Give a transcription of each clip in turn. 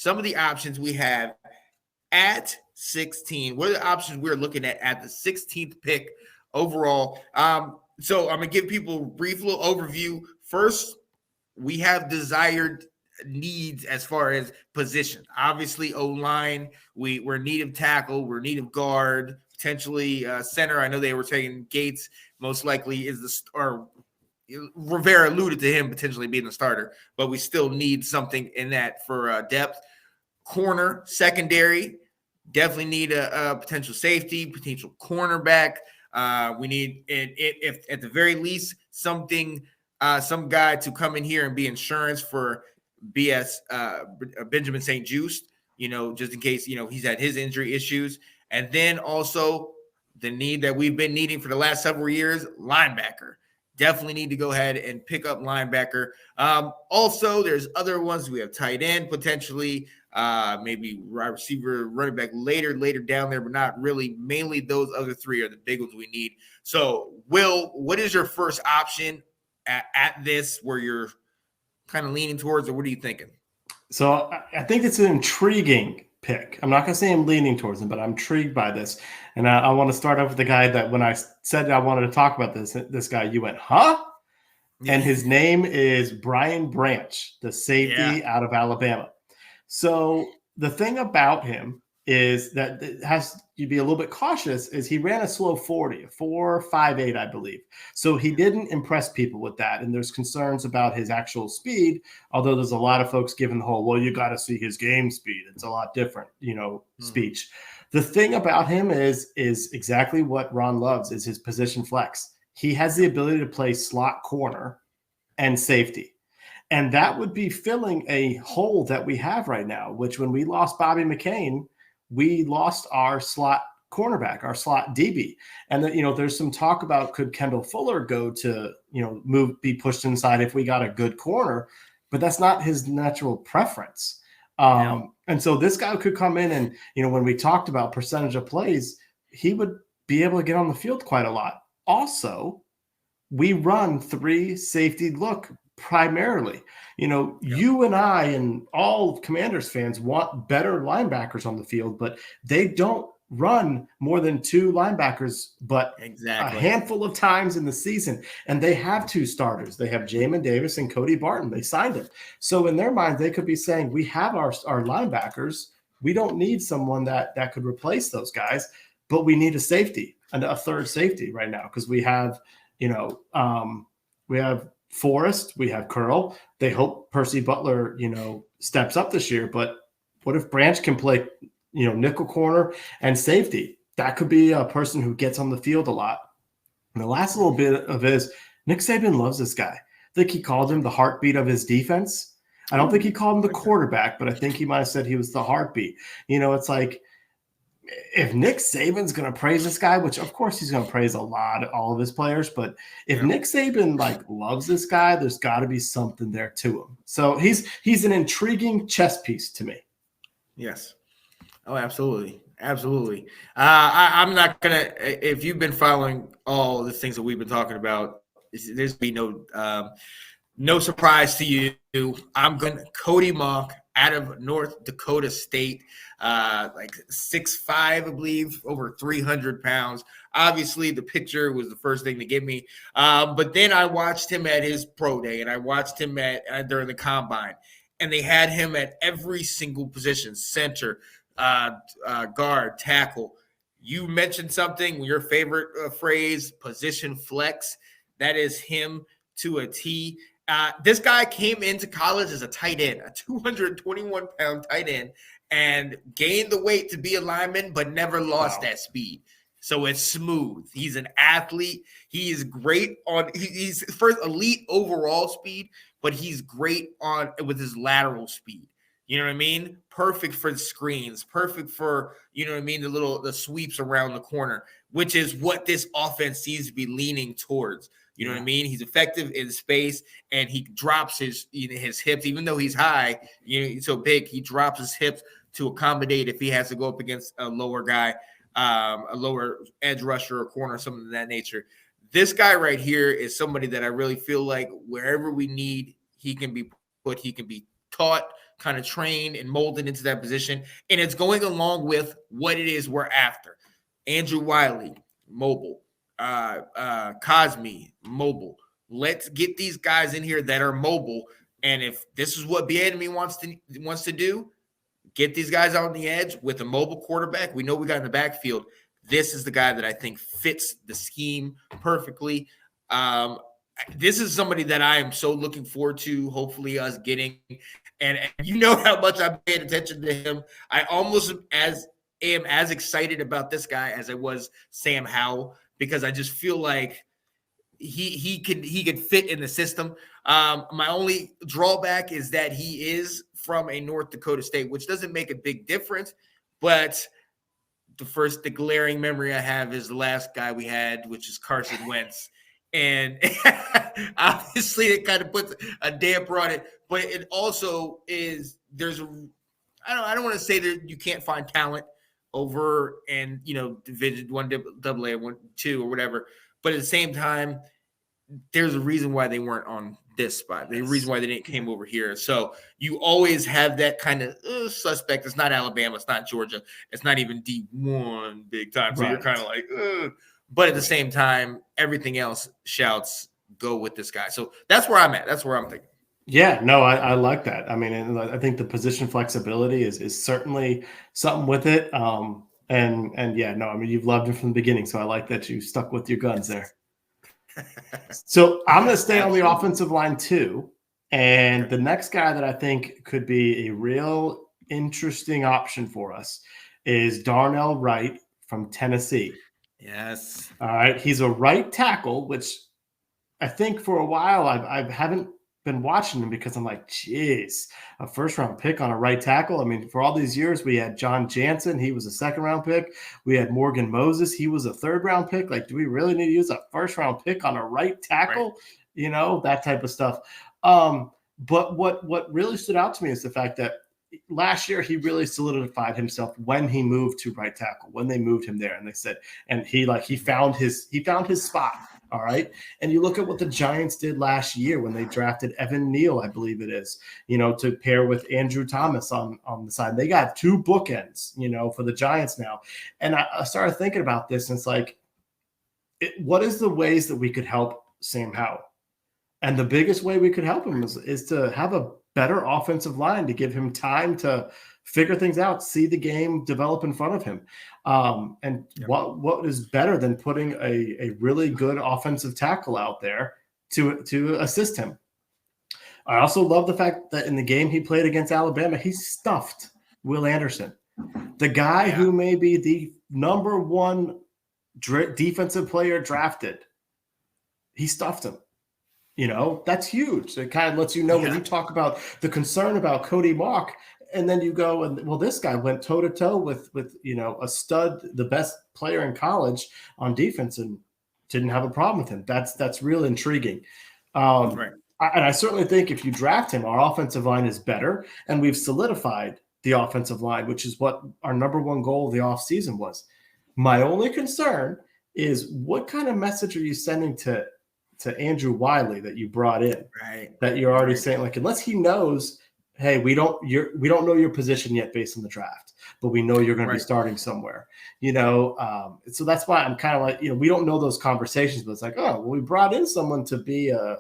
some of the options we have at 16. What are the options we're looking at the 16th pick overall? So I'm gonna give people a brief little overview. First, we have desired needs as far as position. Obviously, O-line, we're in need of tackle, we're in need of guard, potentially center. I know they were saying Gates most likely is or Rivera alluded to him potentially being the starter, but we still need something in that for depth. Corner, secondary, definitely need a potential safety, potential cornerback. We need, if at the very least, some guy to come in here and be insurance for Benjamin St. Juste, just in case, he's had his injury issues. And then also the need that we've been needing for the last several years, linebacker. Definitely need to go ahead and pick up linebacker. Also, there's other ones. We have tight end potentially, maybe wide receiver, running back later down there, but not really. Mainly those other three are the big ones we need. So, Will, what is your first option at this where you're kind of leaning towards, or what are you thinking? So I think it's an intriguing pick. I'm not going to say I'm leaning towards him, but I'm intrigued by this. And I want to start off with the guy that when I said I wanted to talk about this guy, you went, huh? Yeah. And his name is Brian Branch, the safety out of Alabama. So the thing about him is that it has you be a little bit cautious is he ran a slow 40, 4.58, I believe. So he didn't impress people with that. And there's concerns about his actual speed, although there's a lot of folks giving the whole, well, you got to see his game speed. It's a lot different, speech. The thing about him is exactly what Ron loves is his position flex. He has the ability to play slot corner and safety. And that would be filling a hole that we have right now, which when we lost Bobby McCain, we lost our slot cornerback, our slot DB. And that, there's some talk about could Kendall Fuller go to, be pushed inside if we got a good corner, but that's not his natural preference. And so this guy could come in and, when we talked about percentage of plays, he would be able to get on the field quite a lot. Also, we run 3 safety look primarily. You and I and all Commanders fans want better linebackers on the field, but they don't run more than 2 linebackers, but a handful of times in the season. And they have 2 starters. They have Jamin Davis and Cody Barton. They signed him. So in their mind, they could be saying, we have our linebackers. We don't need someone that could replace those guys, but we need a safety, a third safety right now. Cause we have, we have Forrest, we have Curl. They hope Percy Butler, steps up this year. But what if Branch can play, nickel corner and safety? That could be a person who gets on the field a lot. And the last little bit of it is Nick Saban loves this guy. I think he called him the heartbeat of his defense. I don't think he called him the quarterback, but I think he might have said he was the heartbeat. It's like, if Nick Saban's going to praise this guy, which of course he's going to praise all of his players, but if Nick Saban loves this guy, there's got to be something there to him. So he's an intriguing chess piece to me. Yes. Oh, absolutely. Absolutely. I'm not going to, if you've been following all the things that we've been talking about, there's be no surprise to you. I'm going to Cody Monk out of North Dakota State, 6'5", I believe, over 300 pounds. Obviously, the picture was the first thing to get me. But then I watched him at his pro day, and I watched him during the combine. And they had him at every single position, center, guard, tackle. You mentioned something, your favorite phrase, position flex. That is him to a T. This guy came into college as a tight end, a 221-pound tight end, and gained the weight to be a lineman, but never lost that speed. So it's smooth. He's an athlete. He is great he's first elite overall speed, but he's great with his lateral speed. You know what I mean? Perfect for the screens, perfect for, the sweeps around the corner, which is what this offense seems to be leaning towards. You know what I mean? He's effective in space, and he drops his hips, even though he's high, he's so big, he drops his hips to accommodate if he has to go up against a lower guy, a lower edge rusher or corner, something of that nature. This guy right here is somebody that I really feel like wherever we need, he can be put, he can be taught, kind of trained and molded into that position. And it's going along with what it is we're after. Andrew Wiley, mobile. Cosme, mobile. Let's get these guys in here that are mobile. And if this is what Bieniemy wants to do, get these guys out on the edge with a mobile quarterback. We know we got in the backfield. This is the guy that I think fits the scheme perfectly. This is somebody that I am so looking forward to, hopefully us getting. And you know how much I'm paying attention to him. I almost am as excited about this guy as I was Sam Howell, because I just feel like he could fit in the system. My only drawback is that he is from a North Dakota state, which doesn't make a big difference. But the glaring memory I have is the last guy we had, which is Carson Wentz. And obviously it kind of puts a damper on it, but it also is, I don't want to say that you can't find talent over and, Division 1, AA, 1, 2 or whatever. But at the same time, there's a reason why they weren't on this spot. There's a reason why they didn't came over here. So you always have that kind of suspect. It's not Alabama. It's not Georgia. It's not even D1 big time. So you're kind of like, ugh. But at the same time, everything else shouts, go with this guy. So that's where I'm at. That's where I'm thinking. Yeah, no, I like that. I mean, and I think the position flexibility is certainly something with it. And yeah, no, I mean, you've loved him from the beginning. So I like that you stuck with your guns there. So I'm going to stay on the offensive line too. And the next guy that I think could be a real interesting option for us is Darnell Wright from Tennessee. Yes. All right. He's a right tackle, which I think for a while I haven't been watching him because I'm like, geez, a first-round pick on a right tackle. I mean, for all these years, we had John Jansen. He was a second-round pick. We had Morgan Moses. He was a third-round pick. Like, do we really need to use a first-round pick on a right tackle? Right. That type of stuff. But what really stood out to me is the fact that last year he really solidified himself when he moved to right tackle, when they moved him there. And they said, and he found his spot. All right. And you look at what the Giants did last year when they drafted Evan Neal, I believe it is, to pair with Andrew Thomas on the side. They got two bookends, for the Giants now. And I started thinking about this, and it's like, what is the ways that we could help Sam Howell? And the biggest way we could help him is to have a better offensive line to give him time to figure things out, see the game develop in front of him. And what is better than putting a really good offensive tackle out there to assist him? I also love the fact that in the game he played against Alabama, he stuffed Will Anderson, the guy who may be the number one defensive player drafted. He stuffed him. That's huge. It kind of lets you know when you talk about the concern about Cody Mauch, and then you go and, well, this guy went toe-to-toe with a stud, the best player in college on defense, and didn't have a problem with him. That's real intriguing. Right. And I certainly think if you draft him, our offensive line is better, and we've solidified the offensive line, which is what our number one goal of the offseason was. My only concern is what kind of message are you sending to Andrew Wiley that you brought in, right? That you're already saying, like, unless he knows, hey, we don't know your position yet based on the draft, but we know you're going to be starting somewhere, so that's why I'm kind of like, we don't know those conversations, but it's like, oh, well, we brought in someone to be a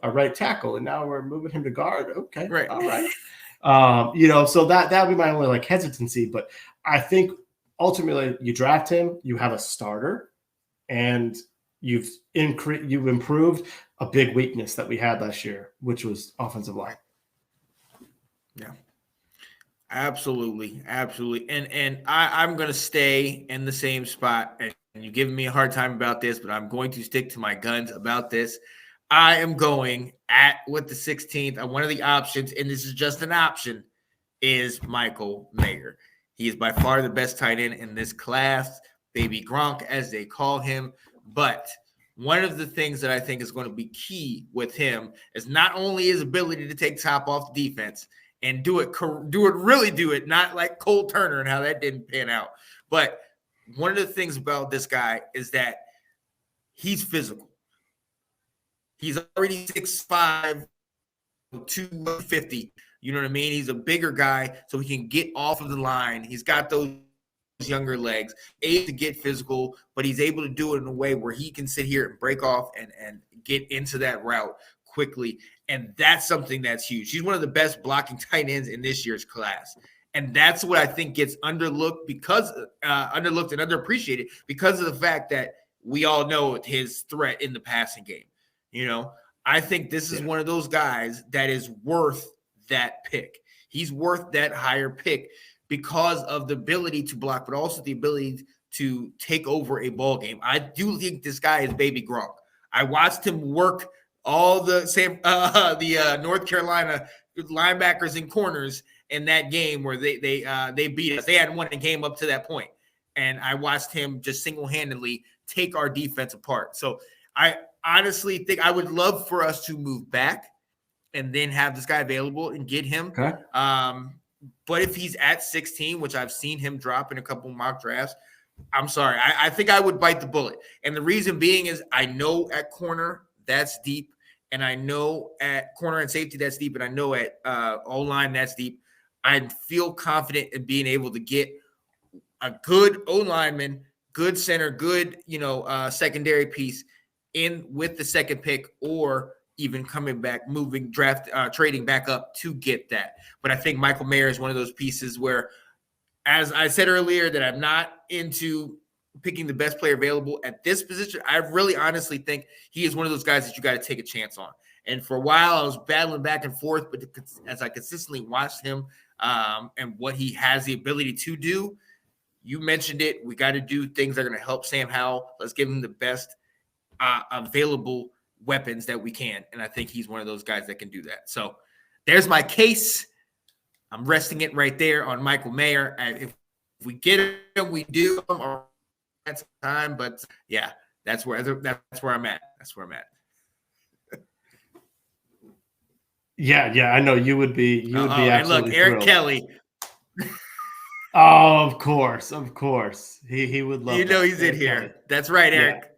right tackle, and now we're moving him to guard. Okay. Right. All right. So that would be my only like hesitancy, but I think ultimately you draft him, you have a starter, and you've improved a big weakness that we had last year, which was offensive line. Yeah, absolutely. And I'm going to stay in the same spot. And you're giving me a hard time about this, but I'm going to stick to my guns about this. I am going with the 16th. One of the options, and this is just an option, is Michael Mayer. He is by far the best tight end in this class, baby Gronk, as they call him. But one of the things that I think is going to be key with him is not only his ability to take top off the defense and do it, not like Cole Turner and how that didn't pan out. But one of the things about this guy is that he's physical. He's already 6'5", 250. You know what I mean? He's a bigger guy, so he can get off of the line. He's got those younger legs, able to get physical, but he's able to do it in a way where he can sit here and break off and get into that route quickly. And that's something that's huge. He's one of the best blocking tight ends in this year's class. And that's what I think gets underlooked and underappreciated because of the fact that we all know his threat in the passing game. You know, I think this is one of those guys that is worth that pick. He's worth that higher pick because of the ability to block, but also the ability to take over a ball game. I do think this guy is baby Gronk. I watched him work all the North Carolina linebackers and corners in that game where they beat us. They hadn't won a game up to that point. And I watched him just single-handedly take our defense apart. So I honestly think I would love for us to move back and then have this guy available and get him. Okay. But if he's at 16, which I've seen him drop in a couple mock drafts, I'm sorry. I think I would bite the bullet. And the reason being is I know at corner that's deep, and I know at corner and safety that's deep, and I know at O-line that's deep. I feel confident in being able to get a good O-lineman, good center, good secondary piece in with the second pick, or even coming back, trading back up to get that. But I think Michael Mayer is one of those pieces where, as I said earlier, that I'm not into picking the best player available at this position. I really honestly think he is one of those guys that you got to take a chance on. And for a while, I was battling back and forth, but as I consistently watched him and what he has the ability to do, you mentioned it. We got to do things that are going to help Sam Howell. Let's give him the best available weapons that we can. And I think he's one of those guys that can do that. So there's my case. I'm resting it right there on Michael Mayer. And if we get him, we do him or that's time. But yeah, that's where I'm at. That's where I'm at. Yeah, I know you would be. You would be absolutely. And look, Eric thrilled. Kelly. Oh, of course. He would love. He's Eric in here. Kelly. That's right, Eric.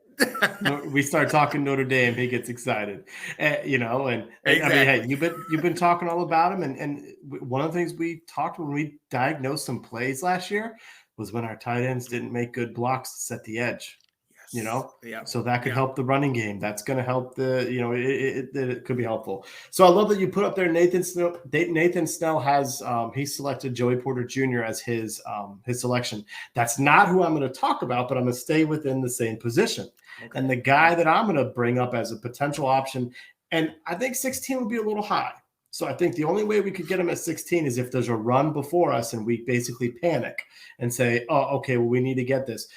We start talking Notre Dame, he gets excited. Exactly. I mean, hey, you've been talking all about him, and one of the things we talked when we diagnosed some plays last year was when our tight ends didn't make good blocks to set the edge. Yeah. So that could help the running game. That's going to help it could be helpful. So I love that you put up there Nathan Snell. Nathan Snell has he selected Joey Porter Jr. as his selection. That's not who I'm going to talk about, but I'm going to stay within the same position. Okay. And the guy that I'm going to bring up as a potential option, and I think 16 would be a little high. So I think the only way we could get him at 16 is if there's a run before us and we basically panic and say, oh, okay, well, we need to get this.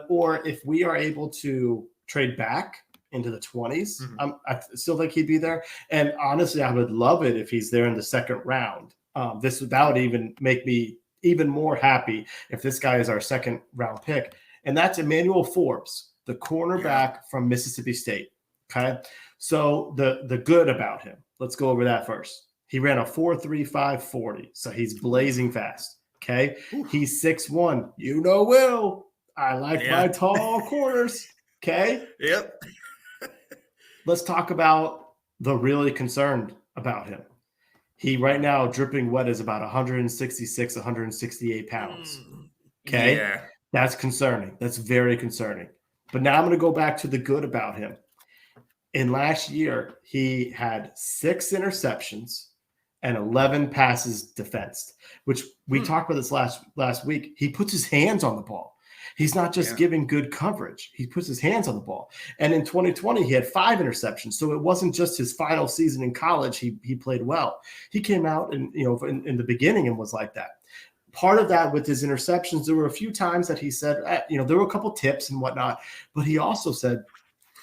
Or if we are able to trade back into the 20s, I still think he'd be there. And honestly, I would love it if he's there in the second round. That would even make me even more happy if this guy is our second round pick. And that's Emmanuel Forbes, the cornerback from Mississippi State. Okay. So the good about him, let's go over that first. He ran a 4.35 40, so he's blazing fast. Okay, he's 6'1". Will I like my tall corners? Okay. Yep. Let's talk about the really concerned about him. He right now dripping wet is about 166, 168 pounds. Okay, that's concerning. That's very concerning. But now I'm going to go back to the good about him. In last year, he had 6 interceptions and 11 passes defensed, which we talked about this last week. He puts his hands on the ball. He's not just giving good coverage. He puts his hands on the ball. And in 2020, he had 5 interceptions. So it wasn't just his final season in college. He played well. He came out and in the beginning and was like that. Part of that with his interceptions, there were a few times that he said, there were a couple tips and whatnot, but he also said,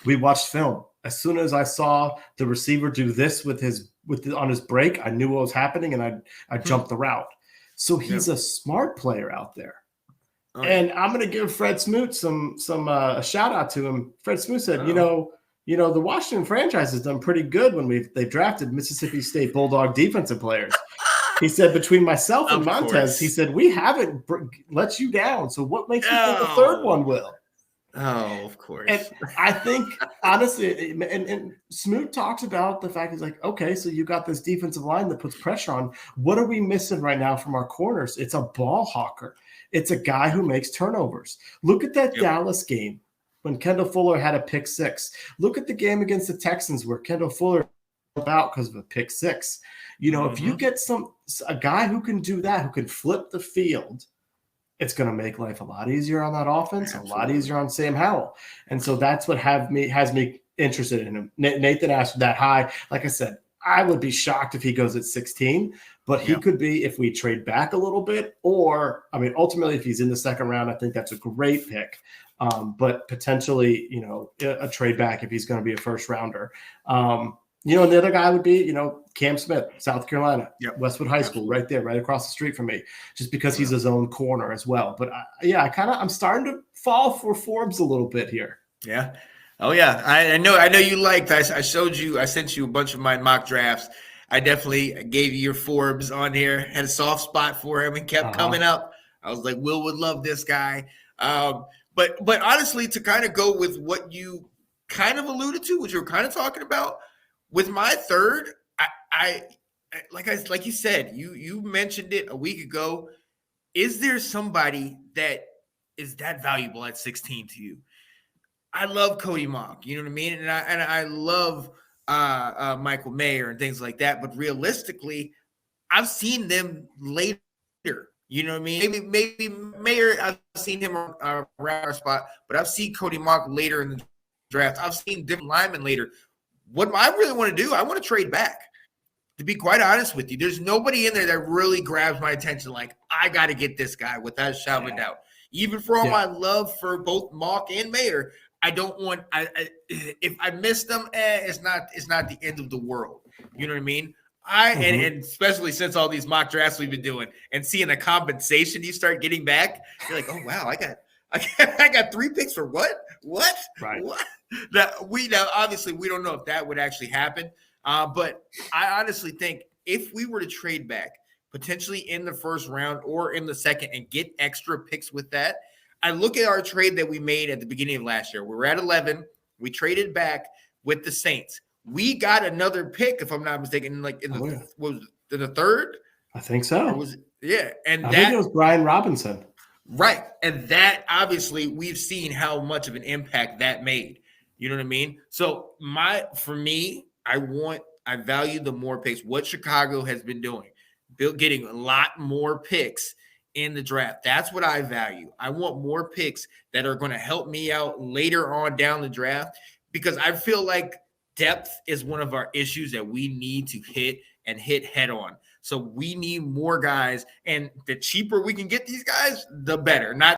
we watched film. As soon as I saw the receiver do this on his break, I knew what was happening, and I jumped the route. So he's a smart player out there. Oh, and I'm going to give Fred Smoot some a shout out to him. Fred Smoot said, the Washington franchise has done pretty good when they've drafted Mississippi State Bulldog defensive players. He said between myself and Montez, he said we haven't let you down. So what makes you think the third one will? Oh, of And course. I think, honestly, and Smoot talks about the fact he's like, okay, so you got this defensive line that puts pressure on. What are we missing right now from our corners? It's a ball hawker. It's a guy who makes turnovers. Look at that Yep. Dallas game when Kendall Fuller had a pick six. Look at the game against the Texans where Kendall Fuller out because of a pick six. You know, if you get a guy who can do that, who can flip the field, it's going to make life a lot easier on that offense, a lot easier on Sam Howell. And so that's what has me interested in him. Nathan asked that high. Like I said, I would be shocked if he goes at 16, but he could be if we trade back a little bit, or, I mean, ultimately, if he's in the second round, I think that's a great pick. But potentially, you know, a trade back if he's going to be a first rounder. You know, and the other guy would be, you know, Cam Smith, South Carolina, Westwood High School, right there, right across the street from me, just because he's his own corner as well. But I'm starting to fall for Forbes a little bit here. Yeah. Oh yeah. I know you liked. I sent you a bunch of my mock drafts. I definitely gave you your Forbes on here. Had a soft spot for him and kept coming up. I was like, Will would love this guy. But honestly, to kind of go with what you kind of alluded to, what you were kind of talking about. With my third, like you said, you mentioned it a week ago. Is there somebody that is that valuable at 16 to you? I love Cody Mock, you know what I mean, and I love Michael Mayer and things like that. But realistically, I've seen them later. You know what I mean? Maybe Mayer, I've seen him around our spot, but I've seen Cody Mock later in the draft. I've seen different linemen later. What I really want to do, I want to trade back. To be quite honest with you, there's nobody in there that really grabs my attention. Like, I got to get this guy without a shadow of a doubt. Even for all my love for both Mock and Mayer, I don't want. If I miss them, it's not the end of the world. You know what I mean? And especially since all these mock drafts we've been doing and seeing the compensation you start getting back, you're like, oh wow, I got 3 picks for what? Right. What? Now obviously we don't know if that would actually happen. But I honestly think if we were to trade back, potentially in the first round or in the second, and get extra picks with that, I look at our trade that we made at the beginning of last year. We were at 11. We traded back with the Saints. We got another pick, if I'm not mistaken, like in the third. I think so. And I think it was Brian Robinson. Right. And that, obviously, we've seen how much of an impact that made. You know what I mean? So for me, I value the more picks. What Chicago has been doing, getting a lot more picks in the draft. That's what I value. I want more picks that are going to help me out later on down the draft, because I feel like depth is one of our issues that we need to hit head on. So we need more guys, and the cheaper we can get these guys, the better. Not